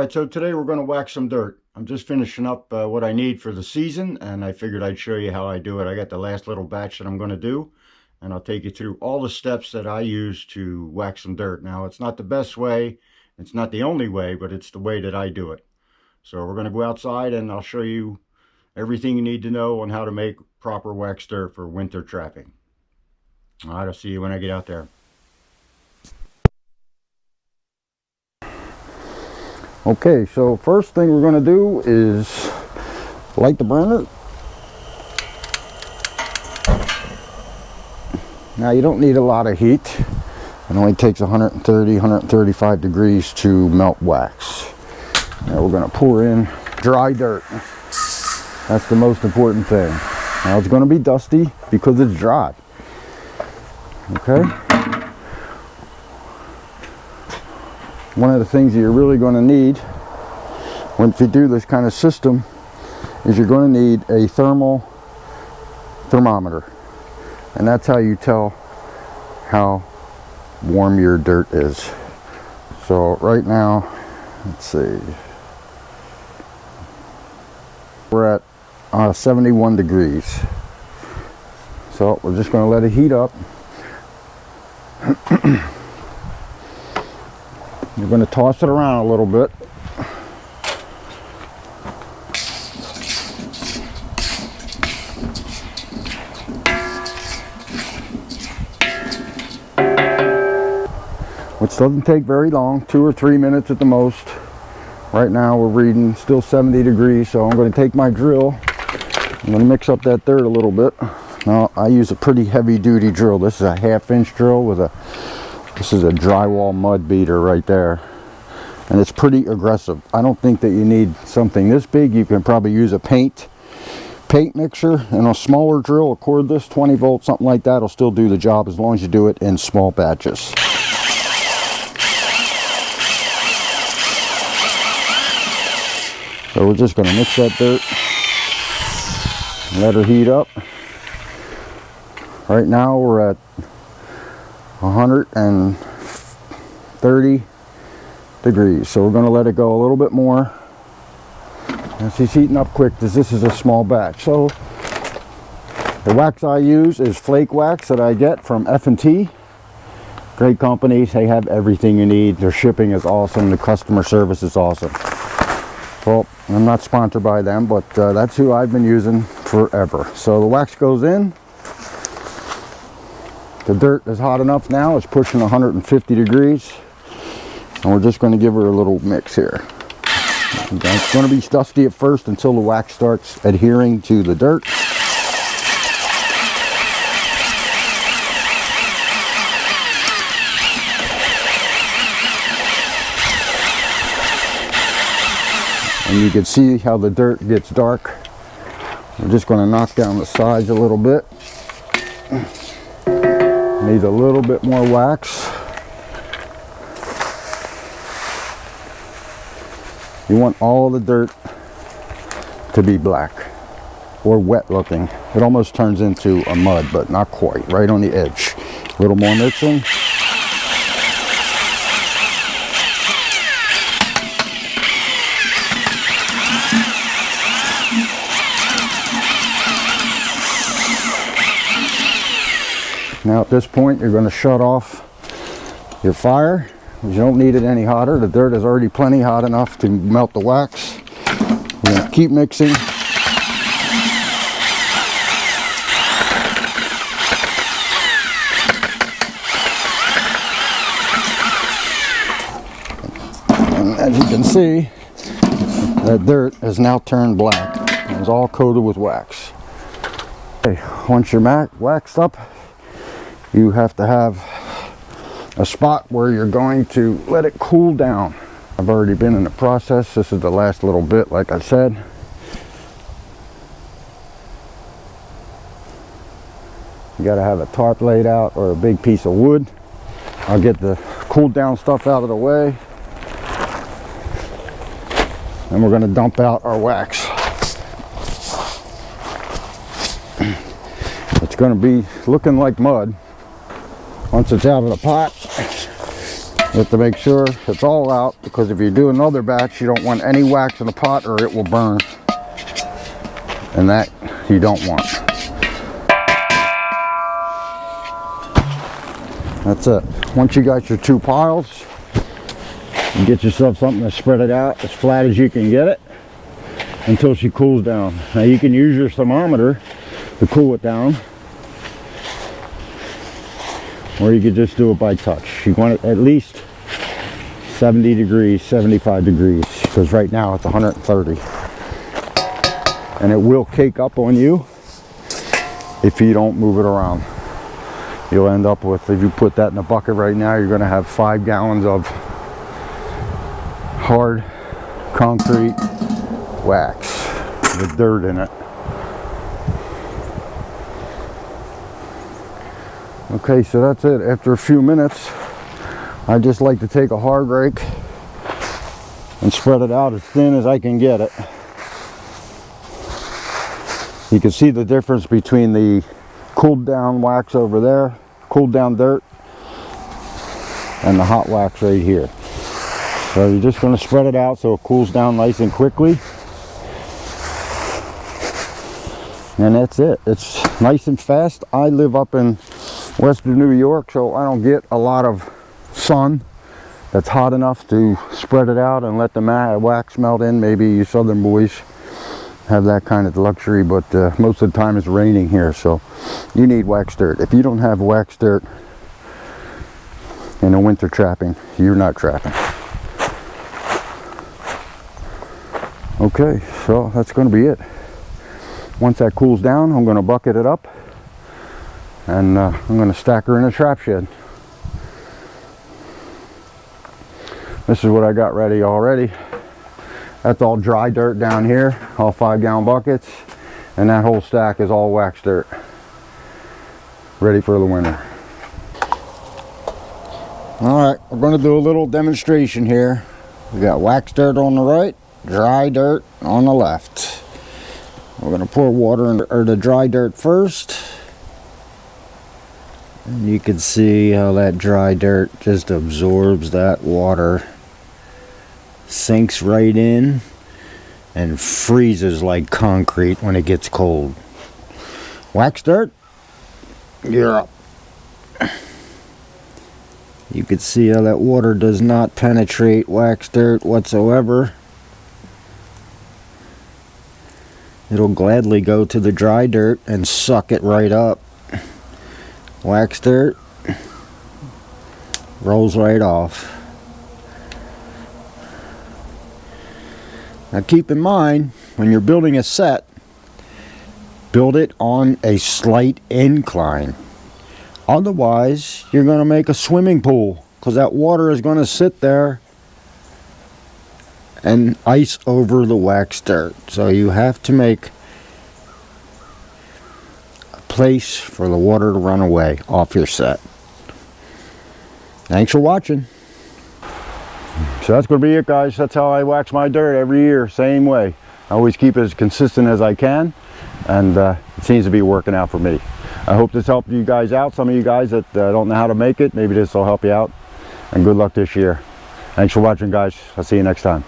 Alright, so today we're going to wax some dirt. I'm just finishing up what I need for the season, and I figured I'd show you how I do it. I got the last little batch that I'm going to do, and I'll take you through all the steps that I use to wax some dirt. Now, it's not the best way, it's not the only way, but it's the way that I do it. So we're going to go outside and I'll show you everything you need to know on how to make proper wax dirt for winter trapping. Alright, I'll see you when I get out there. Okay, so first thing we're going to do is light the burner. Now you don't need a lot of heat. It only takes 130, 135 degrees to melt wax. Now we're going to pour in dry dirt. That's the most important thing. Now it's going to be dusty because it's dry. Okay? One of the things that you're really going to need once you do this kind of system is you're going to need a thermometer, and that's how you tell how warm your dirt is. So right now, let's see, we're at 71 degrees. So we're just going to let it heat up. You're going to toss it around a little bit. Which doesn't take very long, 2 or 3 minutes at the most. Right now we're reading still 70 degrees, so I'm going to take my drill. I'm going to mix up that dirt a little bit. Now I use a pretty heavy duty drill. This is a 1/2 inch drill with a This is a drywall mud beater right there, and it's pretty aggressive. I don't think that you need something this big. You can probably use a paint mixer, and a smaller drill, a cordless 20 volt, something like that will still do the job as long as you do it in small batches. So we're just going to mix that dirt, let her heat up. Right now we're at 130 degrees, so we're going to let it go a little bit more. And she's heating up quick because this is a small batch. So the wax I use is flake wax that I get from F&T. Great companies, they have everything you need. Their shipping is awesome, the customer service is awesome. Well, I'm not sponsored by them, but that's who I've been using forever. So the wax goes in. The dirt is hot enough now, it's pushing 150 degrees. And we're just going to give her a little mix here. It's going to be dusty at first until the wax starts adhering to the dirt. And you can see how the dirt gets dark. We're just going to knock down the sides a little bit. Need a little bit more wax. You want all the dirt to be black or wet looking. It almost turns into a mud, but not quite, right on the edge. A little more mixing. Now at this point you're going to shut off your fire. You don't need it any hotter. The dirt is already plenty hot enough to melt the wax. We're going to keep mixing. And as you can see, that dirt has now turned black. It's all coated with wax. Okay, once you're waxed up, you have to have a spot where you're going to let it cool down. I've already been in the process. This is the last little bit, like I said. You got to have a tarp laid out or a big piece of wood. I'll get the cooled down stuff out of the way. And we're going to dump out our wax. It's going to be looking like mud once it's out of the pot. You have to make sure it's all out, because if you do another batch, you don't want any wax in the pot or it will burn. And that you don't want. That's it. Once you got your 2 piles, you get yourself something to spread it out as flat as you can get it until she cools down. Now you can use your thermometer to cool it down, or you could just do it by touch. You want it at least 70 degrees, 75 degrees, because right now it's 130. And it will cake up on you if you don't move it around. You'll end up with, if you put that in a bucket right now, you're going to have 5 gallons of hard concrete wax with dirt in it. Okay, so that's it. After a few minutes, I just like to take a hard rake and spread it out as thin as I can get it. You can see the difference between the cooled down wax over there, cooled down dirt, and the hot wax right here. So you're just going to spread it out so it cools down nice and quickly. And that's it. It's nice and fast. I live up in western New York, so I don't get a lot of sun that's hot enough to spread it out and let the wax melt in. Maybe you southern boys have that kind of luxury, but most of the time it's raining here, so you need wax dirt. If you don't have wax dirt in a winter trapping, you're not trapping. Okay, so that's going to be it. Once that cools down, I'm going to bucket it up, and I'm going to stack her in a trap shed. This is what I got ready already. That's all dry dirt down here, all 5-gallon buckets, and that whole stack is all wax dirt, ready for the winter. All right, we're going to do a little demonstration here. We got wax dirt on the right, dry dirt on the left. We're going to pour water in the dry dirt first, and you can see how that dry dirt just absorbs that water, sinks right in, and freezes like concrete when it gets cold. Wax dirt, you're up. You can see how that water does not penetrate wax dirt whatsoever. It'll gladly go to the dry dirt and suck it right up. Wax dirt rolls right off. Now keep in mind, when you're building a set, build it on a slight incline. Otherwise, you're going to make a swimming pool, because that water is going to sit there and ice over the wax dirt. So you have to make a place for the water to run away off your set. Thanks for watching. So that's going to be it, guys. That's how I wax my dirt every year, same way. I always keep it as consistent as I can, and it seems to be working out for me. I hope this helped you guys out. Some of you guys that don't know how to make it, maybe this will help you out, and good luck this year. Thanks for watching, guys. I'll see you next time.